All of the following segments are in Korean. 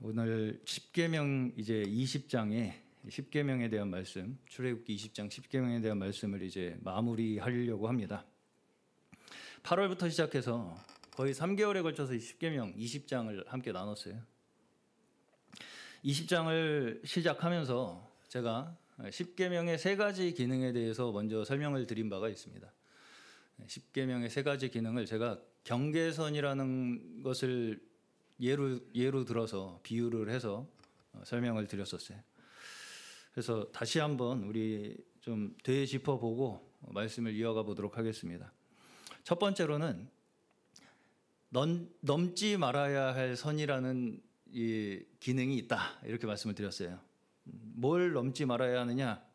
오늘 십계명 이제 20장에 십계명에 대한 말씀, 출애굽기 20장 십계명에 대한 말씀을 이제 마무리하려고 합니다. 8월부터 시작해서 거의 3개월에 걸쳐서 이 십계명 20장을 함께 나눴어요. 20장을 시작하면서 제가 십계명의 세 가지 기능에 대해서 먼저 설명을 드린 바가 있습니다. 십계명의 세 가지 기능을 제가 경계선이라는 것을 예로 들어서 비유를 해서 설명을 드렸었어요. 그래서 다시 한번 우리 좀 되짚어보고 말씀을 이어가 보도록 하겠습니다. 첫 번째로는 넘지 말아야 할 선이라는 이 기능이 있다, 이렇게 말씀을 드렸어요. 뭘 넘지 말아야 하느냐?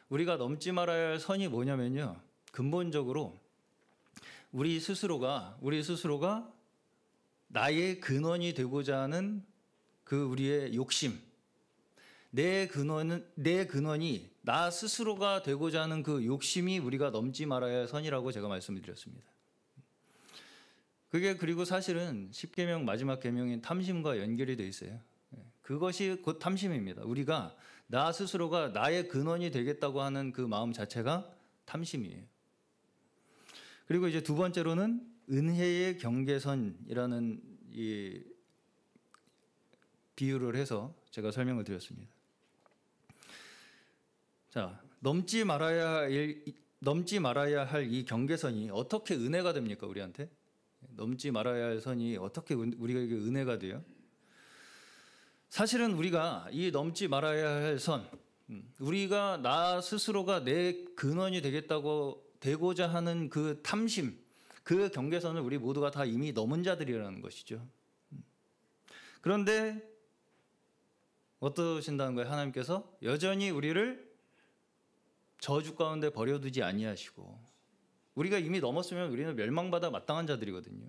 우리가 넘지 말아야 할 선이 뭐냐면요, 근본적으로 우리 스스로가 나의 근원이 되고자 하는 그 우리의 욕심, 내 근원이 나 스스로가 되고자 하는 그 욕심이 우리가 넘지 말아야 할 선이라고 제가 말씀을 드렸습니다. 그게 그리고 사실은 십계명 마지막 계명인 탐심과 연결이 되어 있어요. 그것이 곧 탐심입니다. 우리가 나 스스로가 나의 근원이 되겠다고 하는 그 마음 자체가 탐심이에요. 그리고 이제 두 번째로는 은혜의 경계선이라는 이 비유를 해서 제가 설명을 드렸습니다. 자, 넘지 말아야 할 이 경계선이 어떻게 은혜가 됩니까, 우리한테? 넘지 말아야 할 선이 어떻게 우리에게 은혜가 돼요? 사실은 우리가 이 넘지 말아야 할 선, 우리가 나 스스로가 내 근원이 되고자 하는 그 탐심, 그 경계선을 우리 모두가 다 이미 넘은 자들이라는 것이죠. 그런데 어떠신다는 거예요? 하나님께서 여전히 우리를 저주 가운데 버려두지 아니하시고, 우리가 이미 넘었으면 우리는 멸망받아 마땅한 자들이거든요.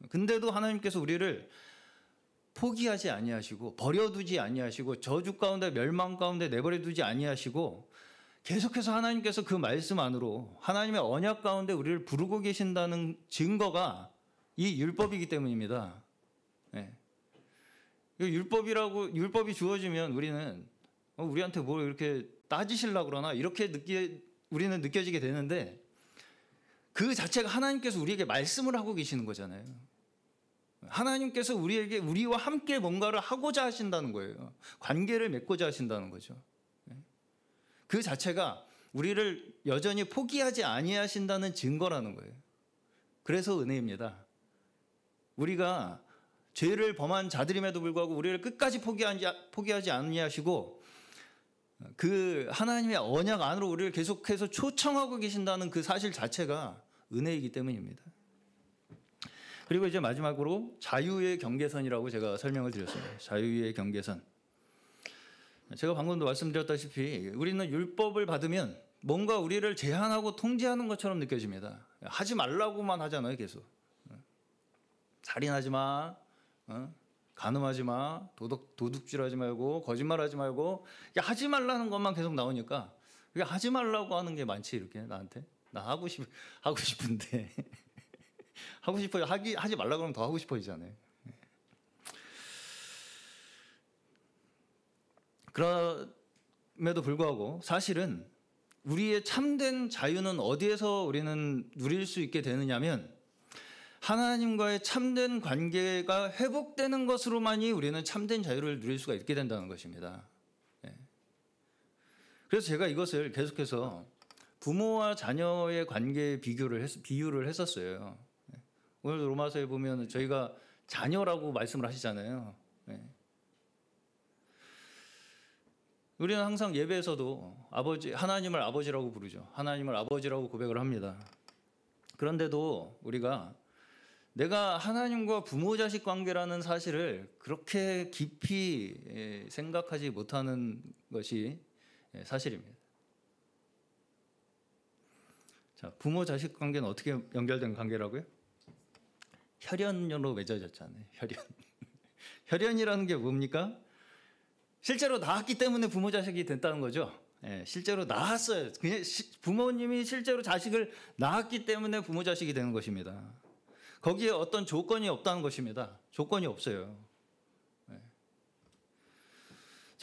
근데도 하나님께서 우리를 포기하지 아니하시고 버려두지 아니하시고 저주 가운데 멸망 가운데 내버려두지 아니하시고, 계속해서 하나님께서 그 말씀 안으로 하나님의 언약 가운데 우리를 부르고 계신다는 증거가 이 율법이기 때문입니다. 네. 율법이 주어지면 우리는 우리한테 뭘 이렇게 따지시려고 그러나 이렇게 우리는 느껴지게 되는데, 그 자체가 하나님께서 우리에게 말씀을 하고 계시는 거잖아요. 하나님께서 우리와 함께 뭔가를 하고자 하신다는 거예요. 관계를 맺고자 하신다는 거죠. 그 자체가 우리를 여전히 포기하지 아니하신다는 증거라는 거예요. 그래서 은혜입니다. 우리가 죄를 범한 자들임에도 불구하고 우리를 끝까지 포기하지 아니하시고 그 하나님의 언약 안으로 우리를 계속해서 초청하고 계신다는 그 사실 자체가 은혜이기 때문입니다. 그리고 이제 마지막으로 자유의 경계선이라고 제가 설명을 드렸습니다. 자유의 경계선. 제가 방금도 말씀드렸다시피 우리는 율법을 받으면 뭔가 우리를 제한하고 통제하는 것처럼 느껴집니다. 하지 말라고만 하잖아요, 계속. 살인하지 마, 간음하지 마, 도둑질하지 말고, 거짓말하지 말고, 하지 말라는 것만 계속 나오니까 하지 말라고 하는 게 많지, 이렇게 나한테. 나 하고 싶은데 하고 싶어요. 하지 말라고 하면 더 하고 싶어지잖아요. 그럼에도 불구하고 사실은 우리의 참된 자유는 어디에서 우리는 누릴 수 있게 되느냐면, 하나님과의 참된 관계가 회복되는 것으로만이 우리는 참된 자유를 누릴 수가 있게 된다는 것입니다. 그래서 제가 이것을 계속해서 부모와 자녀의 관계에 비유를 했었어요. 오늘 로마서에 보면 저희가 자녀라고 말씀을 하시잖아요. 우리는 항상 예배에서도 하나님을 아버지라고 부르죠. 하나님을 아버지라고 고백을 합니다. 그런데도 우리가 내가 하나님과 부모 자식 관계라는 사실을 그렇게 깊이 생각하지 못하는 것이 사실입니다. 자, 부모 자식 관계는 어떻게 연결된 관계라고요? 혈연으로 맺어졌잖아요. 혈연이라는 게 뭡니까? 실제로 낳았기 때문에 부모 자식이 됐다는 거죠. 실제로 낳았어요. 그냥 부모님이 실제로 자식을 낳았기 때문에 부모 자식이 되는 것입니다. 거기에 어떤 조건이 없다는 것입니다. 조건이 없어요.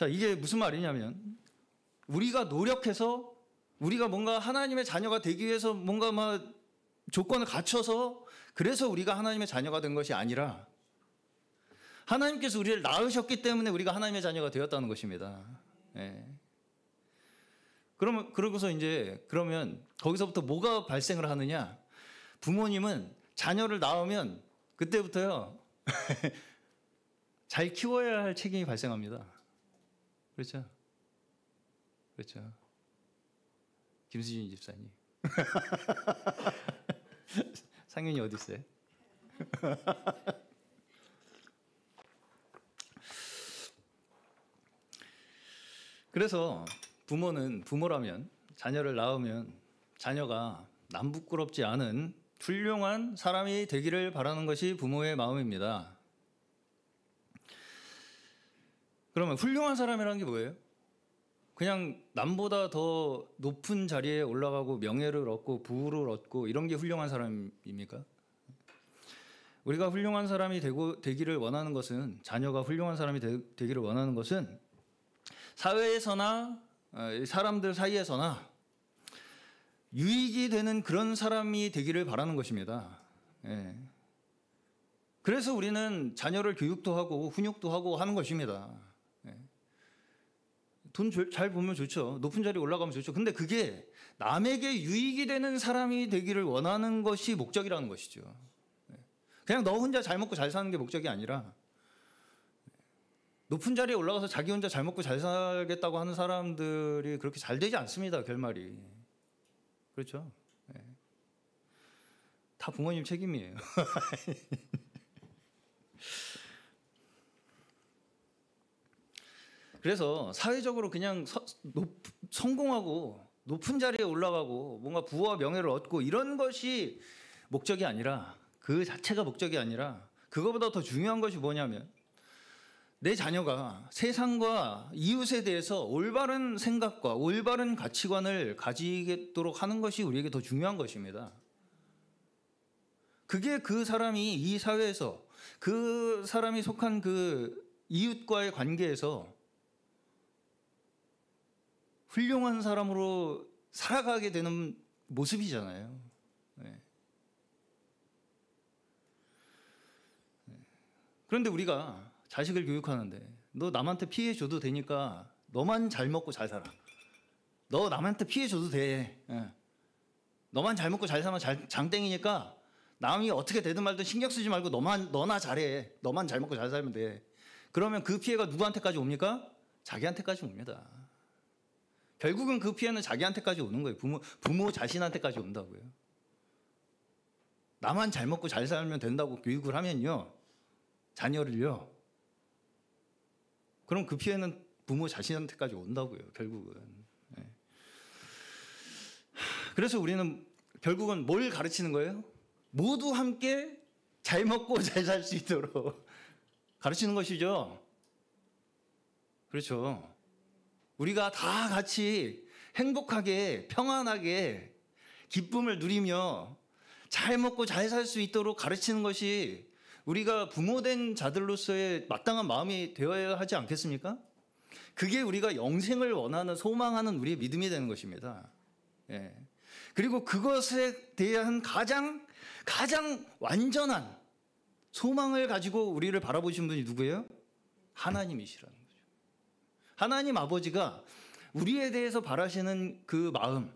자, 이게 무슨 말이냐면 우리가 노력해서 우리가 뭔가 하나님의 자녀가 되기 위해서 뭔가 막 조건을 갖춰서 그래서 우리가 하나님의 자녀가 된 것이 아니라 하나님께서 우리를 낳으셨기 때문에 우리가 하나님의 자녀가 되었다는 것입니다. 예. 그러고서 이제 그러면 거기서부터 뭐가 발생을 하느냐? 부모님은 자녀를 낳으면 그때부터요 잘 키워야 할 책임이 발생합니다. 그렇죠? 그렇죠. 김수진 집사님. 상윤이 어디 있어요? 그래서 부모라면 자녀를 낳으면 자녀가 남 부끄럽지 않은 훌륭한 사람이 되기를 바라는 것이 부모의 마음입니다. 그러면 훌륭한 사람이라는 게 뭐예요? 그냥 남보다 더 높은 자리에 올라가고 명예를 얻고 부를 얻고 이런 게 훌륭한 사람입니까? 우리가 훌륭한 사람이 되기를 원하는 것은 자녀가 훌륭한 사람이 되기를 원하는 것은 사회에서나 사람들 사이에서나 유익이 되는 그런 사람이 되기를 바라는 것입니다. 예. 그래서 우리는 자녀를 교육도 하고 훈육도 하고 하는 것입니다. 예. 돈 잘 보면 좋죠. 높은 자리에 올라가면 좋죠. 근데 그게 남에게 유익이 되는 사람이 되기를 원하는 것이 목적이라는 것이죠. 예. 그냥 너 혼자 잘 먹고 잘 사는 게 목적이 아니라 높은 자리에 올라가서 자기 혼자 잘 먹고 잘 살겠다고 하는 사람들이 그렇게 잘 되지 않습니다. 결말이. 그렇죠? 네. 다 부모님 책임이에요. 그래서 사회적으로 그냥 성공하고 높은 자리에 올라가고 뭔가 부와 명예를 얻고 이런 것이 목적이 아니라 그 자체가 목적이 아니라 그거보다 더 중요한 것이 뭐냐면 내 자녀가 세상과 이웃에 대해서 올바른 생각과 올바른 가치관을 가지도록 하는 것이 우리에게 더 중요한 것입니다. 그게 그 사람이 이 사회에서 그 사람이 속한 그 이웃과의 관계에서 훌륭한 사람으로 살아가게 되는 모습이잖아요. 네. 그런데 우리가 자식을 교육하는데 너 남한테 피해 줘도 되니까 너만 잘 먹고 잘 살아. 너 남한테 피해 줘도 돼. 예. 너만 잘 먹고 잘 살면 장땡이니까 남이 어떻게 되든 말든 신경 쓰지 말고 너나 잘해. 너만 잘 먹고 잘 살면 돼. 그러면 그 피해가 누구한테까지 옵니까? 자기한테까지 옵니다. 결국은 그 피해는 자기한테까지 오는 거예요. 부모 자신한테까지 온다고요. 나만 잘 먹고 잘 살면 된다고 교육을 하면요. 자녀를요. 그럼 그 피해는 부모 자신한테까지 온다고요. 결국은. 네. 그래서 우리는 결국은 뭘 가르치는 거예요? 모두 함께 잘 먹고 잘 살 수 있도록 가르치는 것이죠. 그렇죠. 우리가 다 같이 행복하게 평안하게 기쁨을 누리며 잘 먹고 잘 살 수 있도록 가르치는 것이 우리가 부모된 자들로서의 마땅한 마음이 되어야 하지 않겠습니까? 그게 우리가 영생을 원하는 소망하는 우리의 믿음이 되는 것입니다. 예. 그리고 그것에 대한 가장 완전한 소망을 가지고 우리를 바라보신 분이 누구예요? 하나님이시라는 거죠. 하나님 아버지가 우리에 대해서 바라시는 그 마음,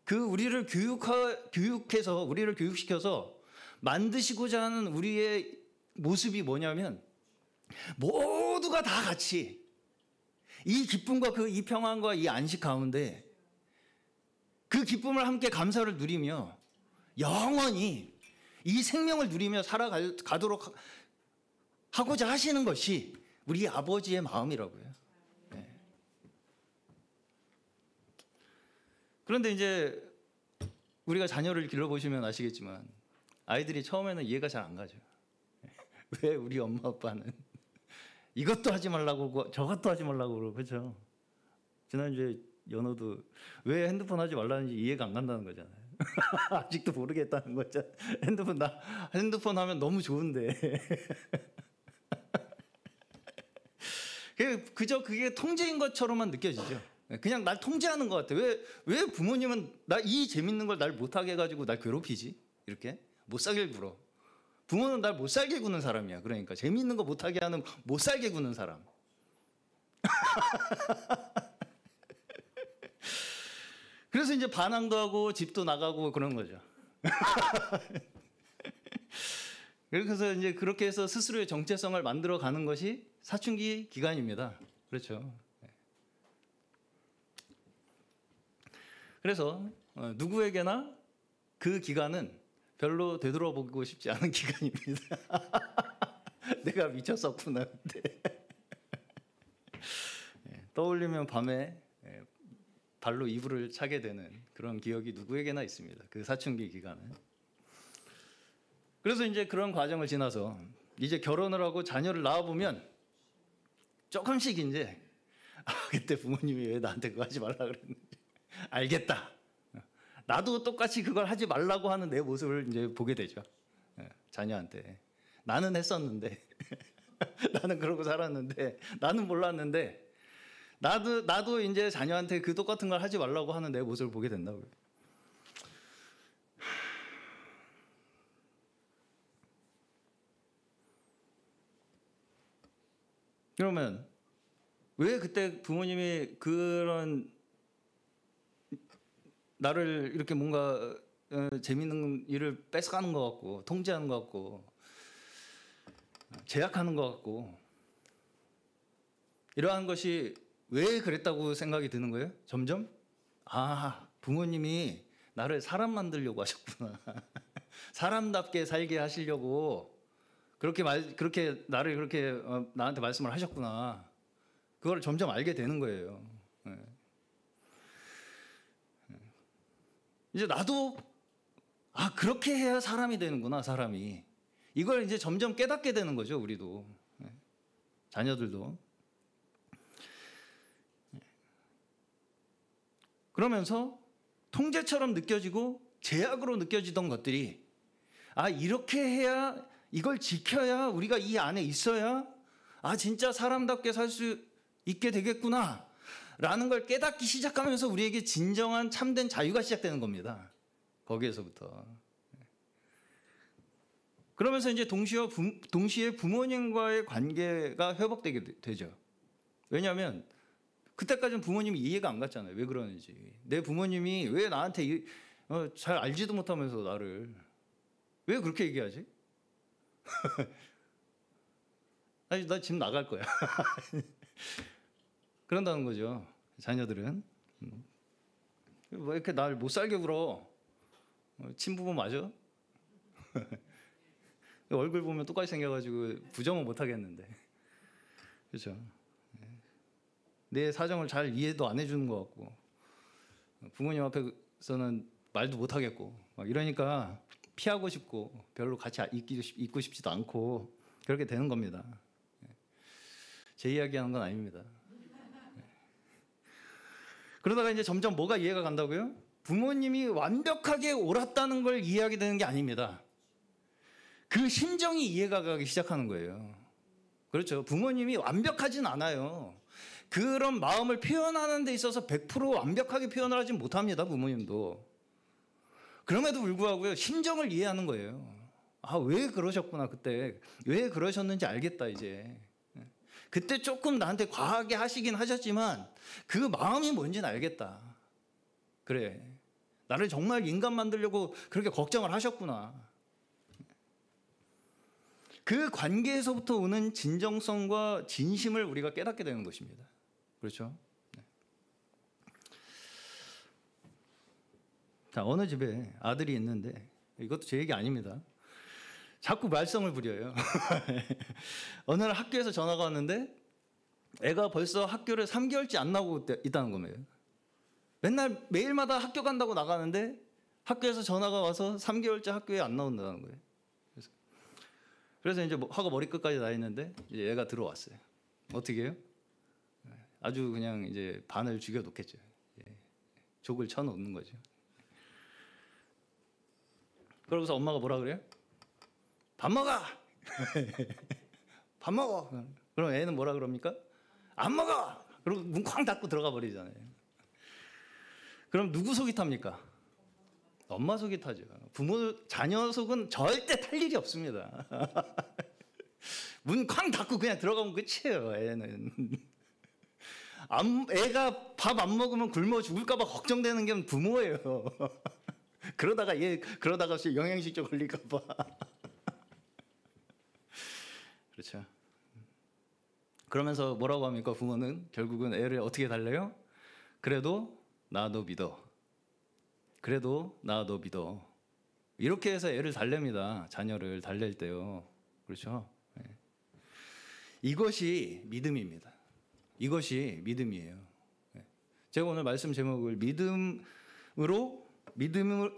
그 우리를 교육해서 우리를 교육시켜서 만드시고자 하는 우리의 모습이 뭐냐면 모두가 다 같이 이 기쁨과 이 평안과 이 안식 가운데 그 기쁨을 함께 감사를 누리며 영원히 이 생명을 누리며 살아가도록 하고자 하시는 것이 우리 아버지의 마음이라고요. 네. 그런데 이제 우리가 자녀를 길러보시면 아시겠지만 아이들이 처음에는 이해가 잘 안 가죠. 왜 우리 엄마 아빠는 이것도 하지 말라고 그러고 저것도 하지 말라고 그러고 그렇죠. 지난주에 연호도 왜 핸드폰 하지 말라는지 이해가 안 간다는 거잖아요. 아직도 모르겠다는 거죠. 핸드폰 하면 너무 좋은데. 그저 그게 통제인 것처럼만 느껴지죠. 그냥 날 통제하는 것 같아. 왜 부모님은 이 재밌는 걸 날 못하게 해가지고 날 괴롭히지? 이렇게 못 살게 굴어. 부모는 날 못 살게 구는 사람이야. 그러니까 재밌는 거 못하게 하는 못 살게 구는 사람. 그래서 이제 반항도 하고 집도 나가고 그런 거죠. 그래서 이제 그렇게 해서 스스로의 정체성을 만들어 가는 것이 사춘기 기간입니다. 그렇죠. 그래서 누구에게나 그 기간은 별로 되돌아보고 싶지 않은 기간입니다. 내가 미쳤었구나 그때. 떠올리면 밤에 발로 이불을 차게 되는 그런 기억이 누구에게나 있습니다. 그 사춘기 기간은. 그래서 이제 그런 과정을 지나서 이제 결혼을 하고 자녀를 낳아보면 조금씩 이제 그때 부모님이 왜 나한테 그거 하지 말라 그랬는지 알겠다. 나도 똑같이 그걸 하지 말라고 하는 내 모습을 이제 보게 되죠. 자녀한테. 나는 했었는데 나는 그러고 살았는데 나는 몰랐는데 나도 이제 자녀한테 그 똑같은 걸 하지 말라고 하는 내 모습을 보게 된다고요. 그러면 왜 그때 부모님이 그런 나를 이렇게 뭔가 재밌는 일을 뺏어가는 것 같고 통제하는 것 같고 제약하는 것 같고 이러한 것이 왜 그랬다고 생각이 드는 거예요? 점점 부모님이 나를 사람 만들려고 하셨구나. 사람답게 살게 하시려고 그렇게 나를 그렇게 나한테 말씀을 하셨구나. 그걸 점점 알게 되는 거예요. 이제 나도 그렇게 해야 사람이 되는구나, 사람이. 이걸 이제 점점 깨닫게 되는 거죠, 우리도. 자녀들도. 그러면서 통제처럼 느껴지고 제약으로 느껴지던 것들이 이렇게 해야, 이걸 지켜야, 우리가 이 안에 있어야 진짜 사람답게 살 수 있게 되겠구나 라는 걸 깨닫기 시작하면서 우리에게 진정한 참된 자유가 시작되는 겁니다. 거기에서부터. 그러면서 이제 동시에 부모님과의 관계가 회복되게 되죠. 왜냐하면 그때까지는 부모님이 이해가 안 갔잖아요. 왜 그러는지. 내 부모님이 왜 나한테 잘 알지도 못하면서 나를 왜 그렇게 얘기하지? 나 지금 나갈 거야. 그런다는 거죠. 자녀들은. 왜 이렇게 날 못 살게 굴어? 친부모 맞아? 얼굴 보면 똑같이 생겨가지고 부정은 못 하겠는데. 그렇죠. 내 사정을 잘 이해도 안 해주는 것 같고 부모님 앞에서는 말도 못 하겠고 막 이러니까 피하고 싶고 별로 같이 있고 싶지도 않고 그렇게 되는 겁니다. 제 이야기하는 건 아닙니다. 그러다가 이제 점점 뭐가 이해가 간다고요? 부모님이 완벽하게 옳았다는 걸 이해하게 되는 게 아닙니다. 그 심정이 이해가 가기 시작하는 거예요. 그렇죠. 부모님이 완벽하진 않아요. 그런 마음을 표현하는 데 있어서 100% 완벽하게 표현을 하지 못합니다. 부모님도. 그럼에도 불구하고요. 심정을 이해하는 거예요. 왜 그러셨구나 그때. 왜 그러셨는지 알겠다 이제. 그때 조금 나한테 과하게 하시긴 하셨지만 그 마음이 뭔지는 알겠다. 그래. 나를 정말 인간 만들려고 그렇게 걱정을 하셨구나. 그 관계에서부터 오는 진정성과 진심을 우리가 깨닫게 되는 것입니다. 그렇죠? 자, 어느 집에 아들이 있는데 이것도 제 얘기 아닙니다. 자꾸 말썽을 부려요. 어느 날 학교에서 전화가 왔는데 애가 벌써 학교를 3개월째 안 나오고 있다는 거예요. 맨날 매일마다 학교 간다고 나가는데 학교에서 전화가 와서 3개월째 학교에 안 나온다는 거예요. 그래서 이제 화가 머리끝까지 나 있는데 이제 얘가 들어왔어요. 어떻게 해요? 아주 그냥 이제 반을 죽여 놓겠죠. 족을 쳐 놓는 거죠. 그러고서 엄마가 뭐라 그래요? 밥 먹어! 밥 먹어! 그럼 애는 뭐라 그럽니까? 안 먹어. 그리고 문 쾅 닫고 들어가 버리잖아요. 그럼 누구 속이 탑니까? 엄마 속이 타죠. 부모 자녀 속은 절대 탈 일이 없습니다. 문 쾅 닫고 그냥 들어가면 끝이에요. 애는. 애가 밥 안 먹으면 굶어 죽을까 봐 걱정되는 게 부모예요. 그러다가 영양실조 걸릴까 봐. 그렇죠. 그러면서 뭐라고 합니까? 부모는 결국은 애를 어떻게 달래요? 그래도 나 너 믿어. 그래도 나 너 믿어. 이렇게 해서 애를 달랩니다. 자녀를 달랠 때요. 그렇죠? 네. 이것이 믿음입니다. 이것이 믿음이에요. 네. 제가 오늘 말씀 제목을 믿음으로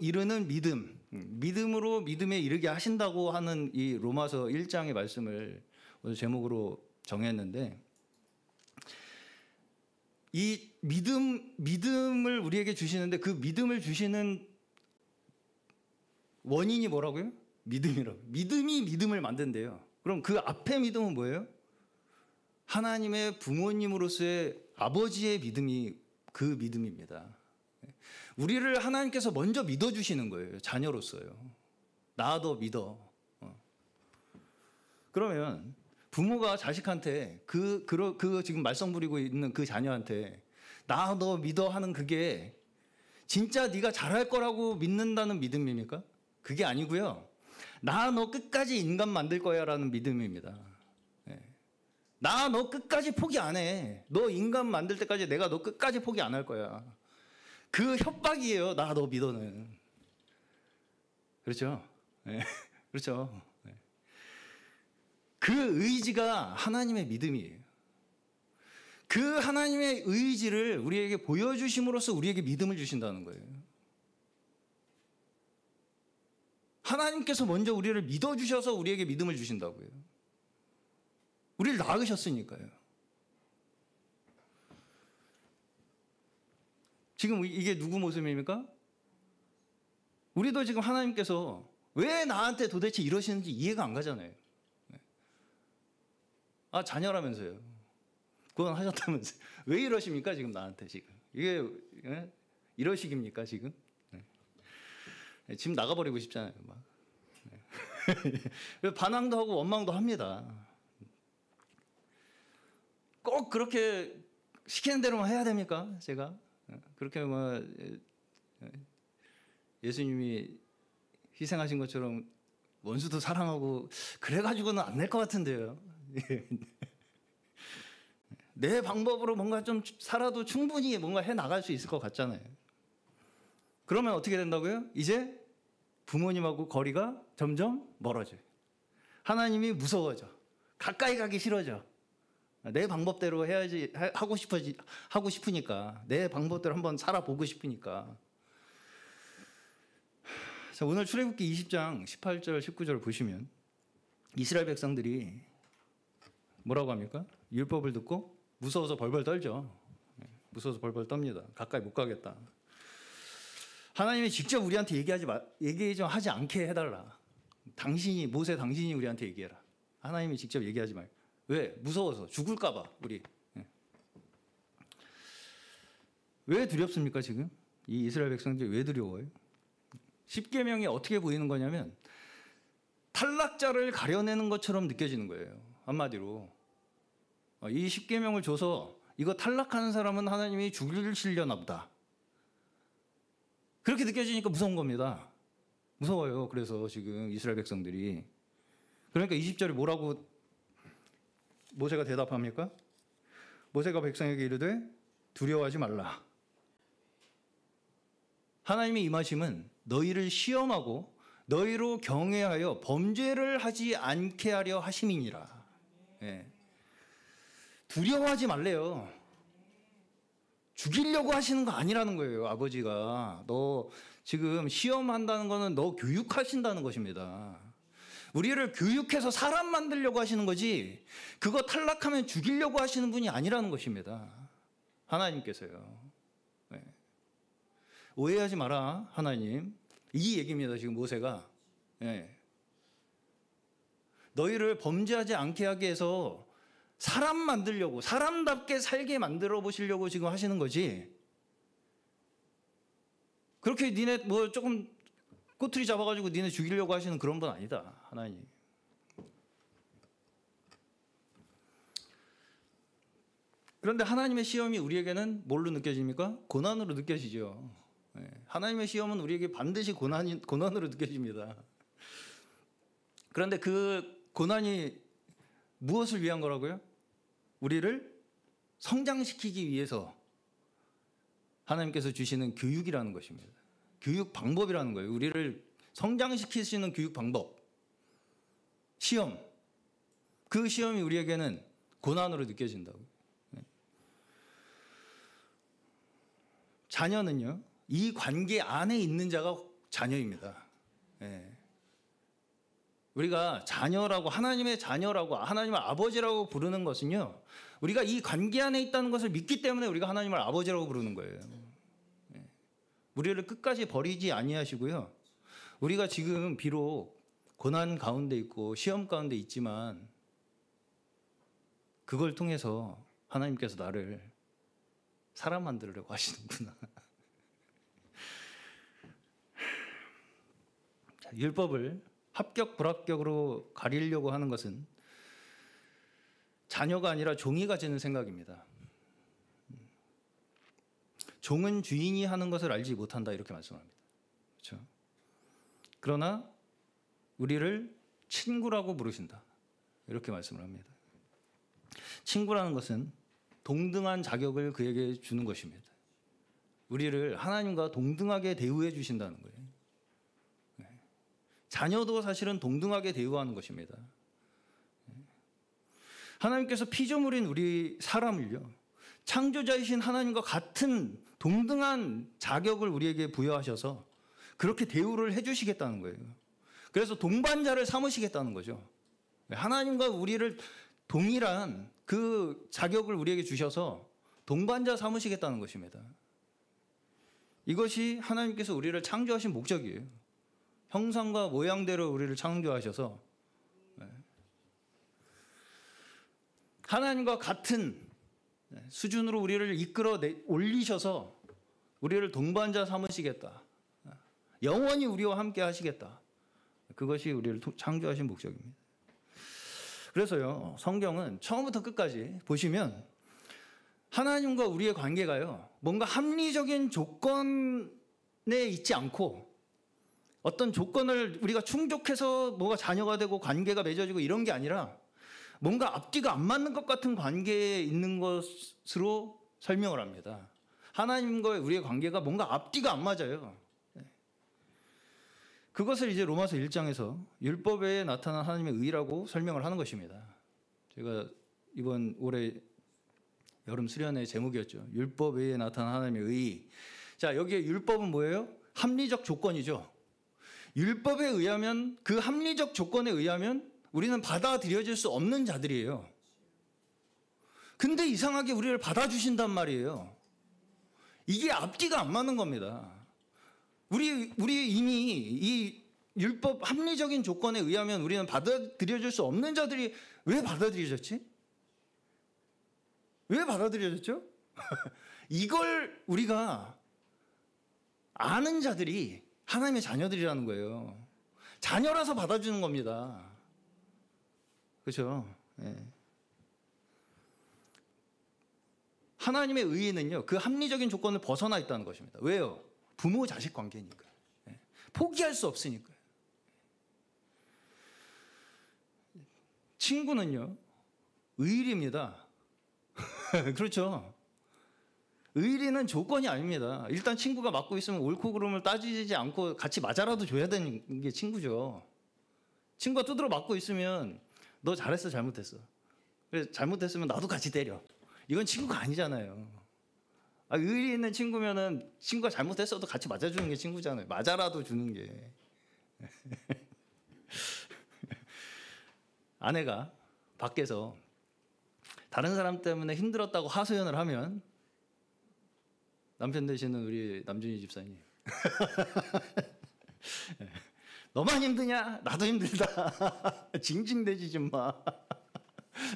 이르는 믿음, 믿음으로 믿음에 이르게 하신다고 하는 이 로마서 1장의 말씀을 오늘 제목으로 정했는데, 이 믿음을 우리에게 주시는데 그 믿음을 주시는 원인이 뭐라고요? 믿음이라고. 믿음이 믿음을 만든대요. 그럼 그 앞에 믿음은 뭐예요? 하나님의 부모님으로서의 아버지의 믿음이 그 믿음입니다. 우리를 하나님께서 먼저 믿어주시는 거예요. 자녀로서요. 나 너 믿어. 그러면 부모가 자식한테 그 지금 말썽 부리고 있는 그 자녀한테 나 너 믿어 하는 그게 진짜 네가 잘할 거라고 믿는다는 믿음입니까? 그게 아니고요. 나 너 끝까지 인간 만들 거야라는 믿음입니다. 나 너 끝까지 포기 안 해. 너 인간 만들 때까지 내가 너 끝까지 포기 안 할 거야. 그 협박이에요. 나 너 믿어는. 그렇죠? 네. 그렇죠. 네. 그 의지가 하나님의 믿음이에요. 그 하나님의 의지를 우리에게 보여주심으로써 우리에게 믿음을 주신다는 거예요. 하나님께서 먼저 우리를 믿어주셔서 우리에게 믿음을 주신다고요. 우리를 낳으셨으니까요. 지금 이게 누구 모습입니까? 우리도 지금 하나님께서 왜 나한테 도대체 이러시는지 이해가 안 가잖아요. 아, 자녀라면서요. 구원하셨다면서요. 왜 이러십니까 지금 나한테 지금. 이게 이러식입니까 지금? 지금 나가버리고 싶잖아요. 막. 반항도 하고 원망도 합니다. 꼭 그렇게 시키는 대로만 해야 됩니까? 제가 그렇게 뭐 예수님이 희생하신 것처럼 원수도 사랑하고 그래가지고는 안 될 것 같은데요. 내 방법으로 뭔가 좀 살아도 충분히 뭔가 해 나갈 수 있을 것 같잖아요. 그러면 어떻게 된다고요? 이제 부모님하고 거리가 점점 멀어져요. 하나님이 무서워져. 가까이 가기 싫어져. 내 방법대로 해야지 하고 싶으니까. 내 방법대로 한번 살아보고 싶으니까. 자, 오늘 출애굽기 20장 18절 19절 보시면 이스라엘 백성들이 뭐라고 합니까? 율법을 듣고 무서워서 벌벌 떨죠. 무서워서 벌벌 떱니다. 가까이 못 가겠다. 하나님이 직접 우리한테 얘기 좀 하지 않게 해달라. 모세 당신이 우리한테 얘기해라. 하나님이 직접 얘기하지 말고. 왜? 무서워서 죽을까 봐 우리. 왜 두렵습니까 지금? 이 이스라엘 백성들이 왜 두려워요? 십계명이 어떻게 보이는 거냐면 탈락자를 가려내는 것처럼 느껴지는 거예요. 한마디로 이 십계명을 줘서 이거 탈락하는 사람은 하나님이 죽이시려나 보다. 그렇게 느껴지니까 무서운 겁니다. 무서워요. 그래서 지금 이스라엘 백성들이. 그러니까 20절에 뭐라고 모세가 대답합니까? 모세가 백성에게 이르되 두려워하지 말라. 하나님의 임하심은 너희를 시험하고 너희로 경외하여 범죄를 하지 않게 하려 하심이니라. 예. 두려워하지 말래요. 죽이려고 하시는 거 아니라는 거예요. 아버지가. 너 지금 시험한다는 거는 너 교육하신다는 것입니다. 우리를 교육해서 사람 만들려고 하시는 거지 그거 탈락하면 죽이려고 하시는 분이 아니라는 것입니다. 하나님께서요. 네. 오해하지 마라 하나님. 이 얘기입니다. 지금 모세가. 네. 너희를 범죄하지 않게 하기 위해서 사람 만들려고, 사람답게 살게 만들어 보시려고 지금 하시는 거지. 그렇게 니네 뭐 조금 꼬투리 잡아가지고 니네 죽이려고 하시는 그런 분 아니다, 하나님. 그런데 하나님의 시험이 우리에게는 뭘로 느껴집니까? 고난으로 느껴지죠. 하나님의 시험은 우리에게 반드시 고난으로 느껴집니다. 그런데 그 고난이 무엇을 위한 거라고요? 우리를 성장시키기 위해서 하나님께서 주시는 교육이라는 것입니다. 교육 방법이라는 거예요. 우리를 성장시키시는 교육 방법. 시험. 그 시험이 우리에게는 고난으로 느껴진다고. 자녀는요, 이 관계 안에 있는 자가 자녀입니다. 우리가 자녀라고, 하나님의 자녀라고, 하나님을 아버지라고 부르는 것은요, 우리가 이 관계 안에 있다는 것을 믿기 때문에 우리가 하나님을 아버지라고 부르는 거예요. 우리를 끝까지 버리지 아니하시고요. 우리가 지금 비록 고난 가운데 있고 시험 가운데 있지만 그걸 통해서 하나님께서 나를 사람 만들려고 하시는구나. 자, 율법을 합격 불합격으로 가리려고 하는 것은 자녀가 아니라 종이 가지는 생각입니다. 종은 주인이 하는 것을 알지 못한다, 이렇게 말씀합니다. 그렇죠? 그러나 우리를 친구라고 부르신다, 이렇게 말씀을 합니다. 친구라는 것은 동등한 자격을 그에게 주는 것입니다. 우리를 하나님과 동등하게 대우해 주신다는 거예요. 자녀도 사실은 동등하게 대우하는 것입니다. 하나님께서 피조물인 우리 사람을요, 창조자이신 하나님과 같은 동등한 자격을 우리에게 부여하셔서 그렇게 대우를 해주시겠다는 거예요. 그래서 동반자를 삼으시겠다는 거죠. 하나님과 우리를 동일한 그 자격을 우리에게 주셔서 동반자 삼으시겠다는 것입니다. 이것이 하나님께서 우리를 창조하신 목적이에요. 형상과 모양대로 우리를 창조하셔서 하나님과 같은 수준으로 우리를 이끌어 올리셔서 우리를 동반자 삼으시겠다. 영원히 우리와 함께 하시겠다. 그것이 우리를 창조하신 목적입니다. 그래서요, 성경은 처음부터 끝까지 보시면 하나님과 우리의 관계가요, 뭔가 합리적인 조건에 있지 않고 어떤 조건을 우리가 충족해서 뭐가 자녀가 되고 관계가 맺어지고 이런 게 아니라 뭔가 앞뒤가 안 맞는 것 같은 관계에 있는 것으로 설명을 합니다. 하나님과 우리의 관계가 뭔가 앞뒤가 안 맞아요. 그것을 이제 로마서 1장에서 율법에 나타난 하나님의 의라고 설명을 하는 것입니다. 제가 이번 올해 여름 수련의 제목이었죠. 율법 외에 나타난 하나님의 의. 자, 여기에 율법은 뭐예요? 합리적 조건이죠. 율법에 의하면, 그 합리적 조건에 의하면 우리는 받아들여질 수 없는 자들이에요. 근데 이상하게 우리를 받아주신단 말이에요. 이게 앞뒤가 안 맞는 겁니다. 우리 이미 이 율법 합리적인 조건에 의하면 우리는 받아들여질 수 없는 자들이 왜 받아들여졌지? 왜 받아들여졌죠? 이걸 우리가 아는 자들이 하나님의 자녀들이라는 거예요. 자녀라서 받아주는 겁니다. 그렇죠? 네. 하나님의 의의는요, 그 합리적인 조건을 벗어나 있다는 것입니다. 왜요? 부모 자식 관계니까요. 네. 포기할 수 없으니까요. 친구는요, 의리입니다. 그렇죠? 의리는 조건이 아닙니다. 일단 친구가 맞고 있으면 옳고 그름을 따지지 않고 같이 맞아라도 줘야 되는 게 친구죠. 친구가 두드러 맞고 있으면 너 잘했어, 잘못했어. 그래서 잘못했으면 나도 같이 때려. 이건 친구가 아니잖아요. 의리 있는 친구면은 친구가 잘못했어도 같이 맞아주는 게 친구잖아요. 맞아라도 주는 게. 아내가 밖에서 다른 사람 때문에 힘들었다고 하소연을 하면 남편 되시는 우리 남준희 집사님, 너만 힘드냐? 나도 힘들다. 징징대지 좀 마.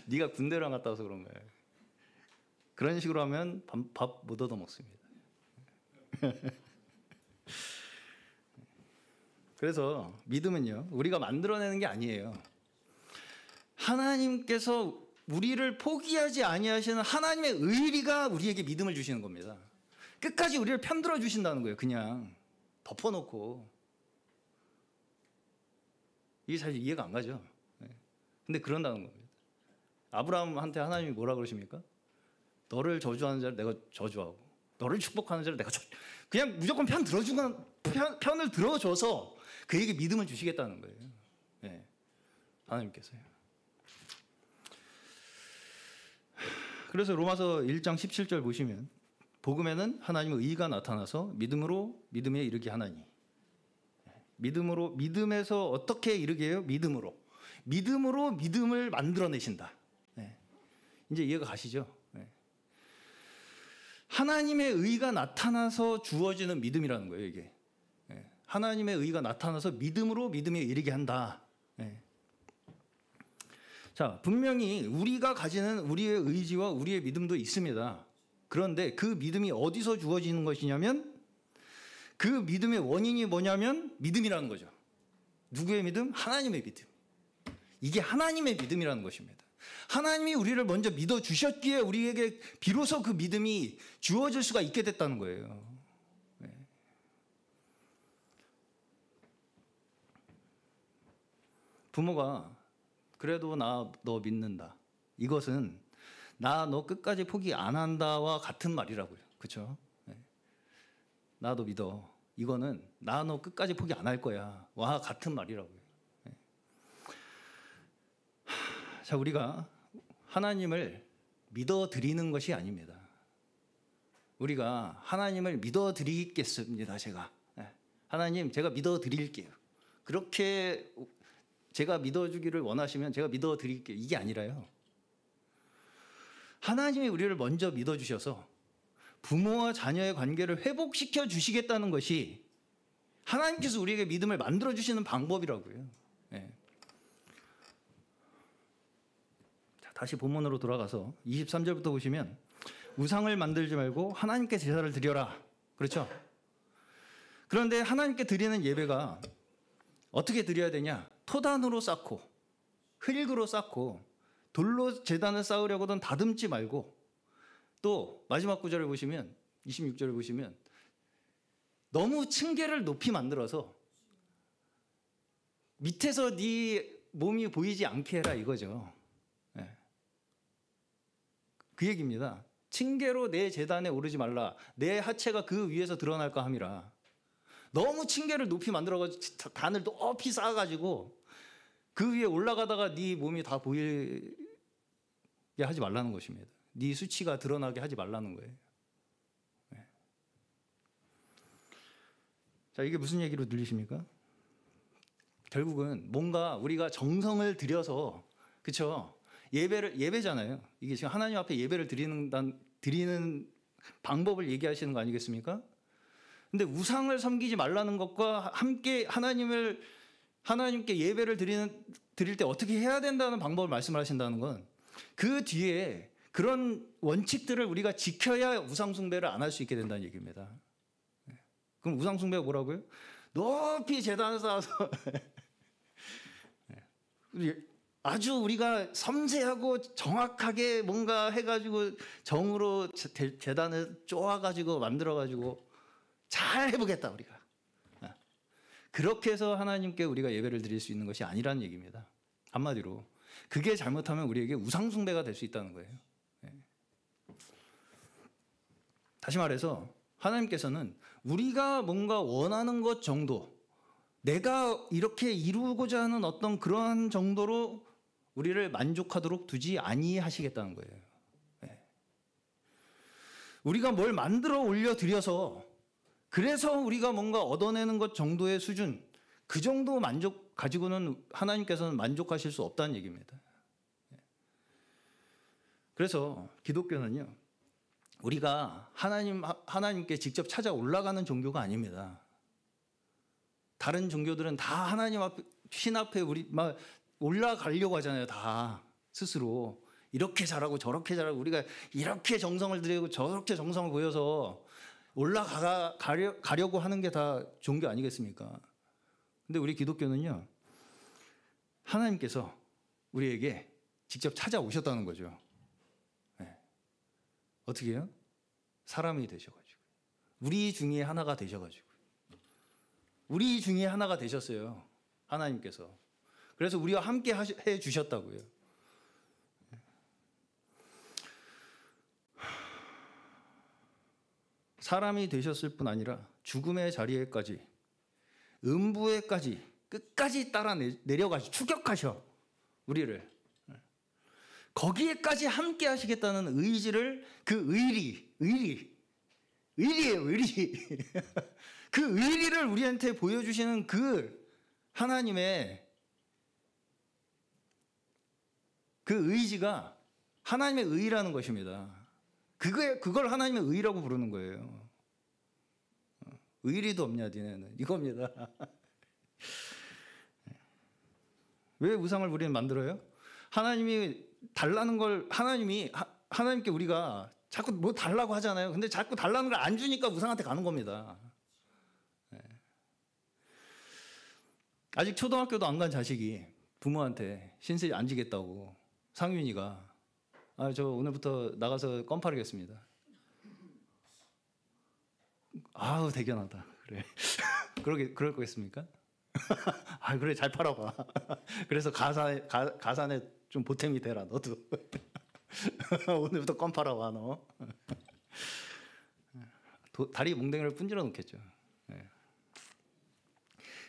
네가 군대를 안 갔다 와서 그런 거야. 그런 식으로 하면 밥 못 얻어 먹습니다. 그래서 믿음은요, 우리가 만들어내는 게 아니에요. 하나님께서 우리를 포기하지 아니하시는 하나님의 의리가 우리에게 믿음을 주시는 겁니다. 끝까지 우리를 편들어 주신다는 거예요. 그냥 덮어놓고. 이게 사실 이해가 안 가죠. 근데 그런다는 겁니다. 아브라함한테 하나님이 뭐라 그러십니까? 너를 저주하는 자를 내가 저주하고 너를 축복하는 자를 내가 그냥 무조건 편을 들어줘서 그에게 믿음을 주시겠다는 거예요. 네. 하나님께서요. 그래서 로마서 1장 17절 보시면 복음에는 하나님의 의가 나타나서 믿음으로 믿음에 이르게 하나니. 믿음으로, 믿음에서 어떻게 이르게 해요? 믿음으로 믿음을 만들어내신다. 네. 이제 이해가 가시죠? 네. 하나님의 의가 나타나서 주어지는 믿음이라는 거예요, 이게. 네. 하나님의 의가 나타나서 믿음으로 믿음에 이르게 한다. 네. 자, 분명히 우리가 가지는 우리의 의지와 우리의 믿음도 있습니다. 그런데 그 믿음이 어디서 주어지는 것이냐면 그 믿음의 원인이 뭐냐면 믿음이라는 거죠. 누구의 믿음? 하나님의 믿음. 이게 하나님의 믿음이라는 것입니다. 하나님이 우리를 먼저 믿어주셨기에 우리에게 비로소 그 믿음이 주어질 수가 있게 됐다는 거예요. 네. 부모가 그래도 나 너 믿는다. 이것은 나 너 끝까지 포기 안 한다와 같은 말이라고요. 그렇죠? 네. 나 너 믿어. 이거는 나 너 끝까지 포기 안 할 거야. 와 같은 말이라고요. 네. 자, 우리가 하나님을 믿어드리는 것이 아닙니다. 우리가 하나님을 믿어드리겠습니다. 제가. 네. 하나님 제가 믿어드릴게요. 그렇게 제가 믿어주기를 원하시면 제가 믿어드릴게요. 이게 아니라요. 하나님이 우리를 먼저 믿어주셔서 부모와 자녀의 관계를 회복시켜 주시겠다는 것이 하나님께서 우리에게 믿음을 만들어주시는 방법이라고요. 네. 자, 다시 본문으로 돌아가서 23절부터 보시면 우상을 만들지 말고 하나님께 제사를 드려라. 그렇죠? 그런데 하나님께 드리는 예배가 어떻게 드려야 되냐? 토단으로 쌓고 흙으로 쌓고 돌로 제단을 쌓으려고는 다듬지 말고 또 마지막 구절을 보시면 26절을 보시면 너무 층계를 높이 만들어서 밑에서 네 몸이 보이지 않게 해라 이거죠. 네. 그 얘기입니다. 층계로 내 제단에 오르지 말라. 내 하체가 그 위에서 드러날까 함이라. 너무 층계를 높이 만들어가지고 단을 높이 쌓아가지고 그 위에 올라가다가 네 몸이 다 보이게 하지 말라는 것입니다. 네 수치가 드러나게 하지 말라는 거예요. 네. 자, 이게 무슨 얘기로 들리십니까? 결국은 뭔가 우리가 정성을 들여서, 그렇죠? 예배잖아요. 이게 지금 하나님 앞에 예배를 드리는 방법을 얘기하시는 거 아니겠습니까? 근데 우상을 섬기지 말라는 것과 함께 하나님께 예배를 드릴 때 어떻게 해야 된다는 방법을 말씀을 하신다는 건 그 뒤에 그런 원칙들을 우리가 지켜야 우상 숭배를 안 할 수 있게 된다는 얘기입니다. 그럼 우상 숭배가 뭐라고요? 높이 제단을 쌓아서 아주 우리가 섬세하고 정확하게 뭔가 해가지고 정으로 제단을 쪼아가지고 만들어가지고 잘 해보겠다 우리가. 그렇게 해서 하나님께 우리가 예배를 드릴 수 있는 것이 아니라는 얘기입니다. 한마디로 그게 잘못하면 우리에게 우상 숭배가 될 수 있다는 거예요. 다시 말해서 하나님께서는 우리가 뭔가 원하는 것 정도, 내가 이렇게 이루고자 하는 어떤 그러한 정도로 우리를 만족하도록 두지 아니하시겠다는 거예요. 우리가 뭘 만들어 올려드려서 그래서 우리가 뭔가 얻어내는 것 정도의 수준, 그 정도 만족 가지고는 하나님께서는 만족하실 수 없다는 얘기입니다. 그래서 기독교는요, 우리가 하나님께 직접 찾아 올라가는 종교가 아닙니다. 다른 종교들은 다 하나님 앞에, 신 앞에 우리 막 올라가려고 하잖아요, 다. 스스로 이렇게 잘하고 저렇게 잘하고 우리가 이렇게 정성을 들이고 저렇게 정성을 보여서 올라가려고 하는 게 다 종교 아니겠습니까? 근데 우리 기독교는요, 하나님께서 우리에게 직접 찾아오셨다는 거죠. 네. 어떻게 해요? 사람이 되셔가지고 우리 중에 하나가 되셔가지고 우리 중에 하나가 되셨어요. 하나님께서. 그래서 우리와 함께 해 주셨다고요. 사람이 되셨을 뿐 아니라 죽음의 자리에까지, 음부에까지 끝까지 따라 내려가셔, 추격하셔 우리를. 거기에까지 함께 하시겠다는 의지를, 그 의리예요, 의리. 그 의리를 우리한테 보여주시는 그 하나님의 그 의지가 하나님의 의라는 것입니다. 그걸 하나님의 의라고 부르는 거예요. 의리도 없냐 니네는, 이겁니다. 왜 우상을 우리는 만들어요? 하나님이 달라는 걸 하나님께 우리가 자꾸 뭐 달라고 하잖아요. 근데 자꾸 달라는 걸 안 주니까 우상한테 가는 겁니다. 아직 초등학교도 안 간 자식이 부모한테 신세 안 지겠다고, 상윤이가 저 오늘부터 나가서 껌 팔겠습니다. 아우 대견하다. 그래. 그럴 거겠습니까? 그래 잘 팔아봐. 그래서 가산에 좀 보탬이 되라 너도. 오늘부터 껌 팔아봐 너. 다리 몽댕이를 분질러 놓겠죠.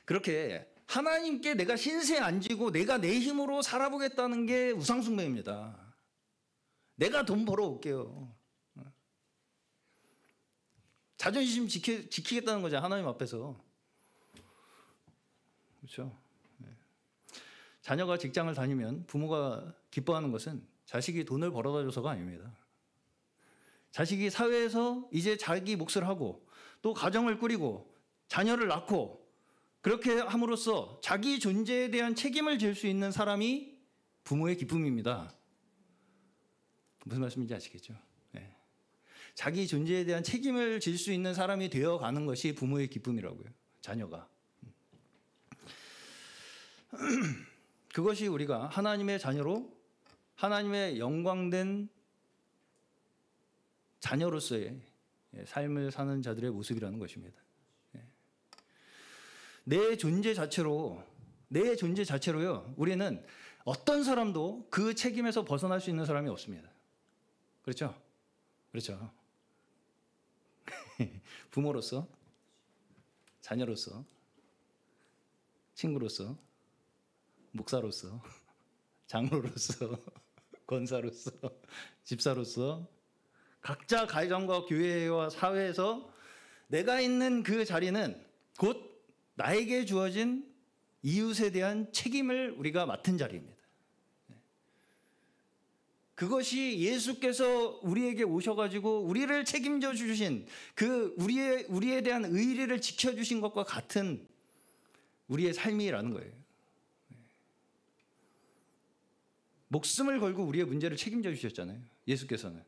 그렇게 하나님께 내가 신세 안 지고 내가 내 힘으로 살아보겠다는 게 우상숭배입니다. 내가 돈 벌어올게요. 자존심 지키겠다는 거죠, 하나님 앞에서. 그렇죠. 자녀가 직장을 다니면 부모가 기뻐하는 것은 자식이 돈을 벌어다 줘서가 아닙니다. 자식이 사회에서 이제 자기 몫을 하고 또 가정을 꾸리고 자녀를 낳고 그렇게 함으로써 자기 존재에 대한 책임을 질 수 있는 사람이 부모의 기쁨입니다. 무슨 말씀인지 아시겠죠? 네. 자기 존재에 대한 책임을 질 수 있는 사람이 되어가는 것이 부모의 기쁨이라고요. 자녀가. 그것이 우리가 하나님의 자녀로 하나님의 영광된 자녀로서의 삶을 사는 자들의 모습이라는 것입니다. 내 존재 자체로요, 우리는 어떤 사람도 그 책임에서 벗어날 수 있는 사람이 없습니다. 그렇죠? 그렇죠. 부모로서, 자녀로서, 친구로서, 목사로서, 장로로서, 권사로서, 집사로서, 각자 가정과 교회와 사회에서 내가 있는 그 자리는 곧 나에게 주어진 이웃에 대한 책임을 우리가 맡은 자리입니다. 그것이 예수께서 우리에게 오셔가지고 우리를 책임져 주신 그 우리에 대한 의리를 지켜주신 것과 같은 우리의 삶이라는 거예요. 목숨을 걸고 우리의 문제를 책임져 주셨잖아요, 예수께서는.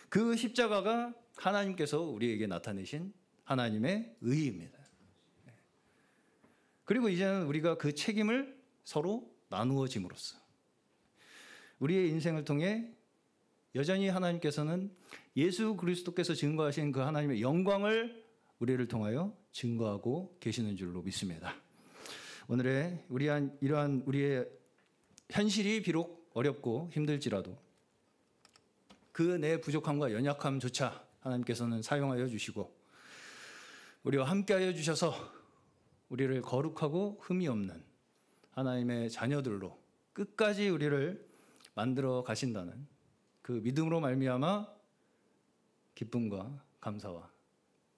그 십자가가 하나님께서 우리에게 나타내신 하나님의 의의입니다. 그리고 이제는 우리가 그 책임을 서로 나누어짐으로써 우리의 인생을 통해 여전히 하나님께서는 예수 그리스도께서 증거하신 그 하나님의 영광을 우리를 통하여 증거하고 계시는 줄로 믿습니다. 오늘의 이러한 우리의 현실이 비록 어렵고 힘들지라도 그 내 부족함과 연약함조차 하나님께서는 사용하여 주시고 우리와 함께하여 주셔서 우리를 거룩하고 흠이 없는 하나님의 자녀들로 끝까지 우리를 만들어 가신다는 그 믿음으로 말미암아 기쁨과 감사와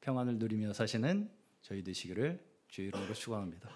평안을 누리며 사시는 저희 되시기를 주의 이름으로 축원합니다.